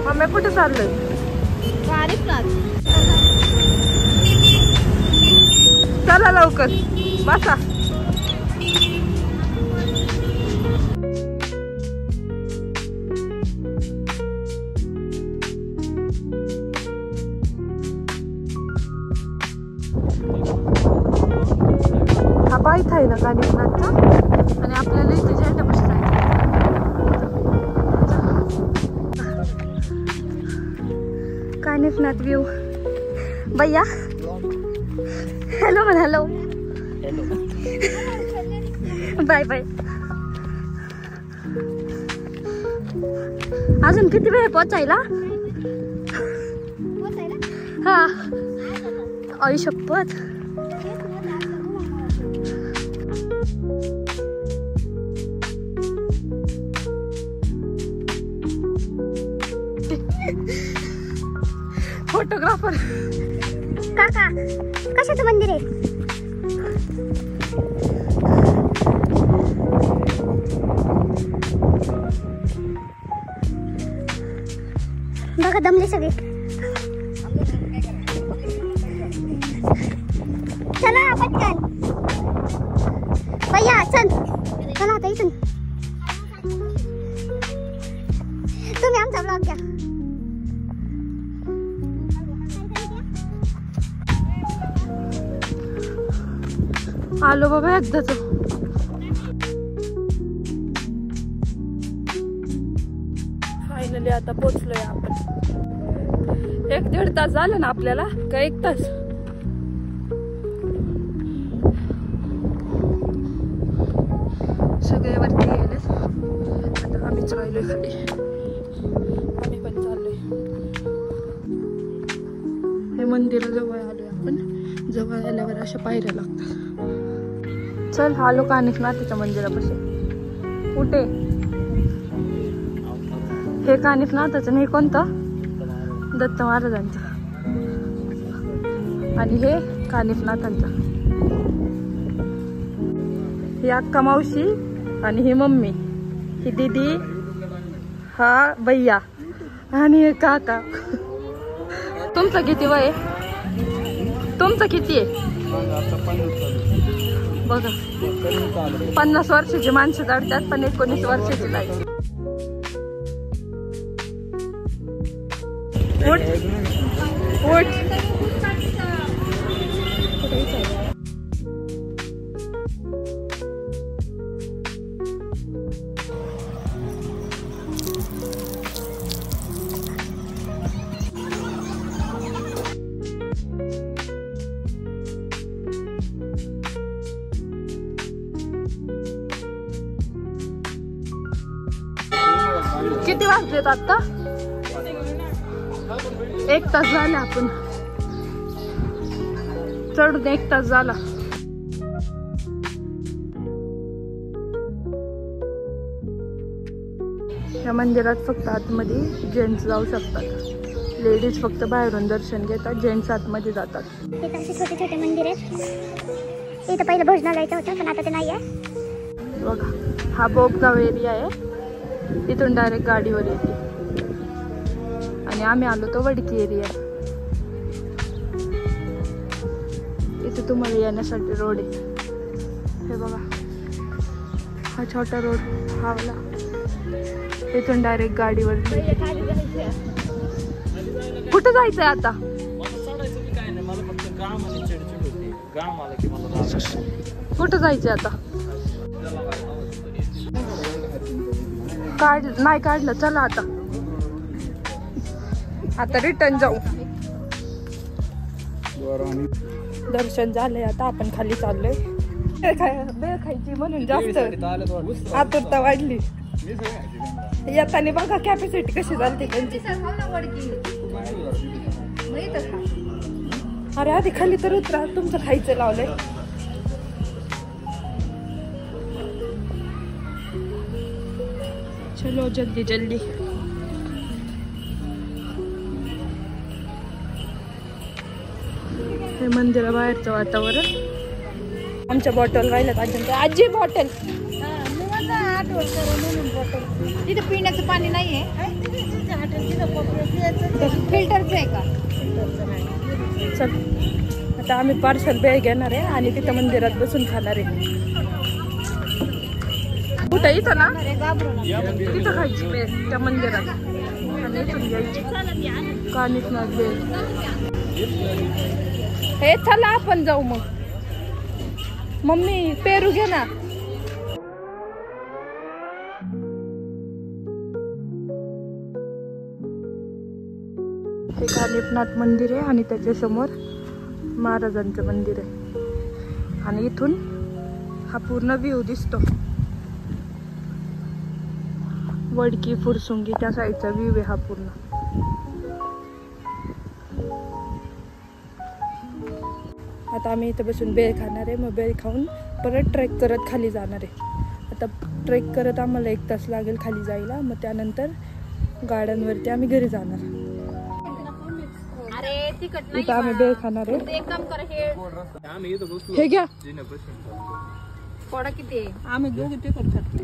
Mummy कुठे चाललोय? चला लवकर बसा. हा बाईथ आहे ना कानिफनाथचा आणि आपल्याला इथे झेंडापाशी जायचं. कानिफनाथ व्ह्यू. भैया हॅलो म्हण. Hello bye bye. अजून किती वेळ पोचायला? हा आई शपथ. फोटोग्राफर. काका कशाचं मंदिर आहे? बघा दमले सगळे. चला पटकन भैया चल. चला आता इथून तुम्ही आमचा ब्लॉग घ्या. आलो बाबा एकदाच. फायनली आता पोचलोय आपण. 1-1.5 तास झालं ना आपल्याला का 1 तास? सगळे वरती गेले. आता आम्हीच राहिलोय खाली. आम्ही पण चाललोय. हे मंदिराजवळ आलोय आपण. जवळ आल्यावर अशा पायऱ्या लागतात. चल आलो कानिफनाथच्या मंदिरापाशी. कुठे? हे कानिफनाथचं आणि हे कोणतं? दत्त महाराजांचं. आणि हे कानिफनाथांचं. ही अक्का मावशी आणि ही मम्मी, ही दीदी, हा भैया आणि हे काका. तुमचं किती वय? तुमचं किती आहे? बघा 50 वर्षाची माणसं चढतात पण 19 वर्षाची नाही. उठ उठ. किती वाजलेत आता? 1 तास झाला. आपण चढून 1 तास झाला. या मंदिरात फक्त आतमध्ये जेंट्स जाऊ शकतात. लेडीज फक्त बाहेरून दर्शन घेतात. जेंट्स आतमध्ये जातात. हे असे छोटे छोटे मंदिर आहेत. इथं पहिलं भोजनालयाचं होतं पण आता ते नाही आहे. बघा हा बोगगाव एरिया आहे. इथून डायरेक्ट गाडीवर येते. आणि आम्ही आलो तो वडकी एरिया. इथे तुम्हाला येण्यासाठी रोड आहे. हे बघा हा छोटा रोड हावला. इथून डायरेक्ट गाडीवर. कुठं जायचंय आता? कुठं जायचंय आता? नाही काढलं. चला आता आता रिटर्न जाऊ. दर्शन झालंय. आता आपण खाली चाललोय. बेळ खायची म्हणून जास्त आतुरता वाढली. येताना बघा कॅपॅसिटी कशी झाली त्यांची. अरे आधी खाली तर उतरा. तुमचं खायचं लावलंय. चलो जल्दी जल्दी. हे मंदिराबाहेरचं वातावरण. आमच्या बॉटल राहिल्यात आजी. आजी बॉटल तिथे पिण्याचं पाणी नाहीये. फिल्टरचं आहे का? चल आता आम्ही पार्सल बेळ घेणार आहे आणि तिथं मंदिरात बसून खाणार आहे. कुठं इथं ना तिथं खायची बेळ त्या मंदिरात आणि इथून घ्यायची कानिफनाथ बेळ. हे चला आपण जाऊ मग. मम्मी पेरू घे ना. हे कानिफनाथ मंदिर आहे आणि त्याच्या समोर महाराजांचं मंदिर आहे आणि इथून हा पूर्ण व्ह्यू दिसतो. वडकी फुरसुंगी त्या साईडचा व्ह्यू आहे हा पूर्ण. आता आम्ही इथं बसून बेळ खाणार आहे. मग बेळ खाऊन परत ट्रेक करत खाली जाणार आहे. आता ट्रेक करत आम्हाला 1 तास लागेल खाली जायला. मग त्यानंतर गार्डनवरती आम्ही घरी जाणार. इथं आम्ही बेळ खाणार आहे. एक काम कर, हे घ्या. पोडा किती आहे? आम्ही दोघे ते करतात.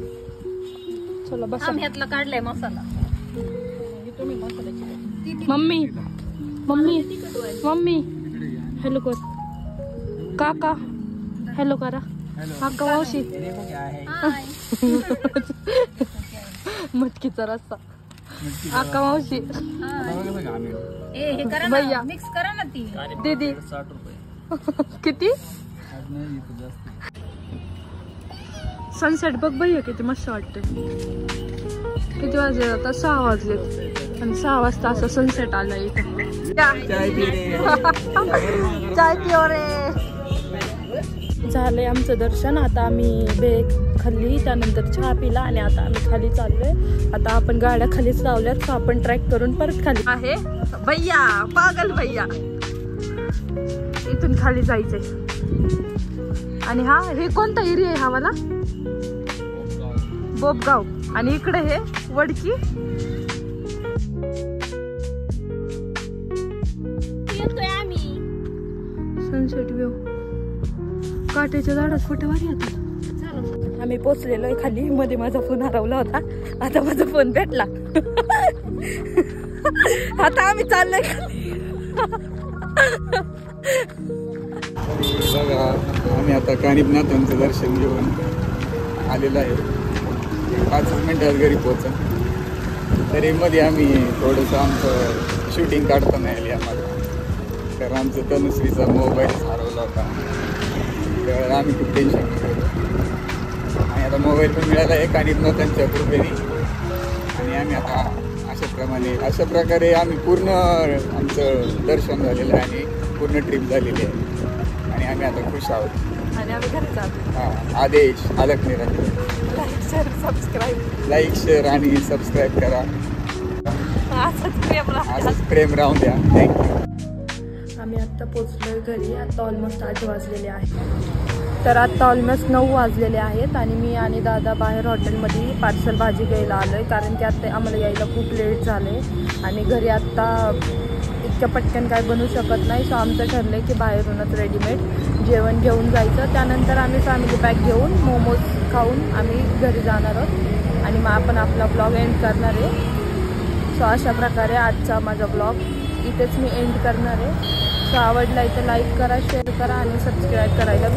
चला बस. ह्यातला काढलाय मसाला. मम्मी मम्मी मम्मी हॅलो कर. काका हॅलो करा. काका मावशी. मटकीचा रस्ता. काका मावशी. हे करा भैया. ना, मिक्स करा ना ती. दीदी 60 रुपये. किती? सनसेट बघ भैया किती मस्त वाटते. किती वाजले आता? 6 वाजले आणि 6 वाजता असं सनसेट आलं इथं. चाय पिओ रे. झालंय आमचं दर्शन. आता आम्ही बेळ खाल्ली, त्यानंतर चहा पिला आणि आता आम्ही खाली चाललोय. आता आपण गाड्या खालीच लावल्यात तर आपण ट्रॅक करून परत खाली आहे. भैया पागल भैया. इथून खाली जायचंय. आणि हा हे कोणता एरिया आहे हा वाला? बोबगाव. आणि इकडे हे वडकी. येतोय आम्ही. Sunset view. काट्याच्या झाडात फोटो भारी येतात. आम्ही पोचलेलो आहे खाली. मध्ये माझा फोन हरवला होता. आता माझा फोन भेटला. आता आम्ही चाललोय खाली. बघा आम्ही आता कानिफनाथांचं दर्शन घेऊन आलेलं आहे. 5 मिनिटात घरी पोहोचा. तरी मध्ये आम्ही थोडंसं आमचं शूटिंग काढता नाही आली आम्हाला, कारण आमचं तनुश्रीचा मोबाईल हरवला होता. तर आम्ही खूप टेन्शन घेतो आणि आता मोबाईल पण मिळाला आहे कानिफनाथांच्या कृपेने. आणि आम्ही आता अशा प्रकारे आम्ही पूर्ण आमचं दर्शन झालेलं आहे आणि पूर्ण ट्रिप झालेली आहे आणि आम्ही आता खुश आहोत. आणि आम्ही घरी जातो. हां, आदेश आदक निरंतर. लाईक शेअर आणि सबस्क्राईब करा. असंच प्रेम राहून द्या. थँक्यू. आम्ही आत्ता पोचलोय घरी. आत्ता ऑलमोस्ट 8 वाजलेले आहेत. तर आत्ता ऑलमोस्ट 9 वाजलेले आहेत आणि मी आणि दादा बाहेर हॉटेलमध्ये पार्सल भाजी घ्यायला आलो आहे, कारण की आत्ता आम्हाला यायला खूप लेट झालं आहे आणि घरी आत्ता इतक्या पटकन काय बनवू शकत नाही. सो आमचं ठरलं आहे की बाहेरूनच रेडीमेड जेवण घेऊन जायचं. त्यानंतर आम्ही फॅमिली पॅक घेऊन मोमोज खाऊन आम्ही घरी जाणार आहोत आणि मग आपण आपला ब्लॉग एंड करणार आहे. सो अशा प्रकारे आजचा माझा ब्लॉग इथेच मी एंड करणार आहे. सो आवडला इथं लाईक करा, शेअर करा आणि सबस्क्राईब करायला